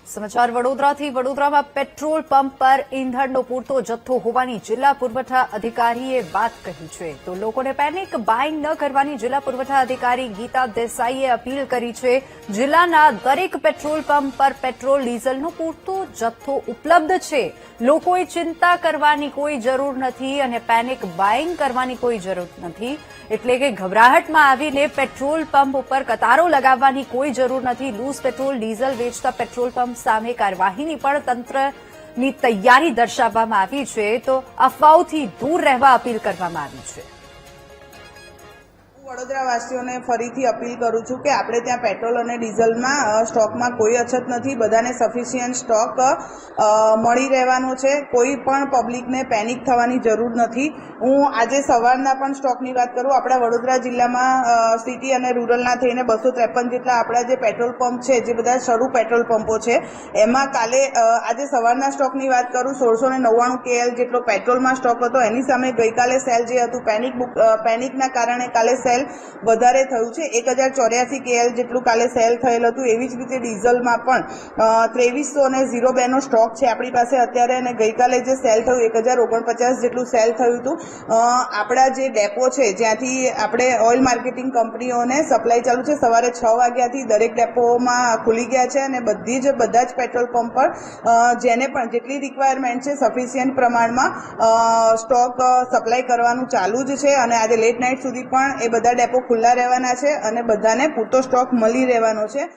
સમાચાર વડોદરાથી વડોદરામાં પેટ્રોલ પંપ પર ઈંધણનો પૂરતો જથ્થો હોવાની જિલ્લા પુરવઠા અધિકારીએ વાત કહી છે તો લોકોને પેનિક બાઇંગ ન કરવાની જિલ્લા પુરવઠા અધિકારી ગીતા દેસાઈએ અપીલ કરી છે। જિલ્લાના દરેક પેટ્રોલ પંપ પર પેટ્રોલ ડીઝલનો પૂરતો જથ્થો ઉપલબ્ધ છે। લોકોએ ચિંતા કરવાની કોઈ જરૂર નથી અને પેનિક બાઇંગ કરવાની કોઈ જરૂર નથી, એટલે કે ગભરાહટમાં આવીને પેટ્રોલ પંપ ઉપર કતારો લગાવવાની કોઈ જરૂર નથી। લૂઝ પેટ્રોલ ડીઝલ વેચતા પેટ્રોલ પંપ સામે કાર્યવાહીની પણ તંત્રની તૈયારી દર્શાવવામાં આવી છે તો અફવાઓથી દૂર રહેવા અપીલ કરવામાં આવી છે। વડોદરાવાસીઓને ફરીથી અપીલ કરું છું કે આપણે ત્યાં પેટ્રોલ અને ડીઝલમાં સ્ટોકમાં કોઈ અછત નથી, બધાને સફિશિયન્ટ સ્ટોક મળી રહેવાનો છે। કોઈ પણ પબ્લિકને પેનિક થવાની જરૂર નથી। હું આજે સવારના પણ સ્ટોકની વાત કરું, આપણા વડોદરા જિલ્લામાં સિટી અને રૂરલના થઈને 253 જેટલા આપણા જે પેટ્રોલ પંપ છે, જે બધા શરૂ પેટ્રોલ પંપો છે, એમાં આજે સવારના સ્ટોકની વાત કરું 1699 KL જેટલો પેટ્રોલમાં સ્ટોક હતો। એની સામે ગઈકાલે સેલ જે હતું પેનિકના કારણે કાલે સેલ વધારે થયું છે। 1084 KL જેટલું કાલે સેલ થયેલ હતું। એવી જ રીતે ડીઝલમાં પણ 2302 નો સ્ટોક છે આપણી પાસે અત્યારે, અને ગઈકાલે જે સેલ થયું 1049 જેટલું સેલ થયું હતું। આપણા જે ડેપો છે જ્યાંથી આપણે ઓઇલ માર્કેટિંગ કંપનીઓને સપ્લાય ચાલુ છે, સવારે 6 વાગ્યાથી દરેક ડેપોમાં ખુલી ગયા છે અને બધા જ પેટ્રોલ પંપ પર જેને પણ જેટલી રિક્વાયરમેન્ટ છે સફિશિયન્ટ પ્રમાણમાં સ્ટોક સપ્લાય કરવાનું ચાલુ જ છે અને આજે લેટ નાઇટ સુધી પણ એ બધા ડેપો ખુલ્લા રહેવાના છે અને બધાને પૂરતો સ્ટોક મળી રહેવાનો છે।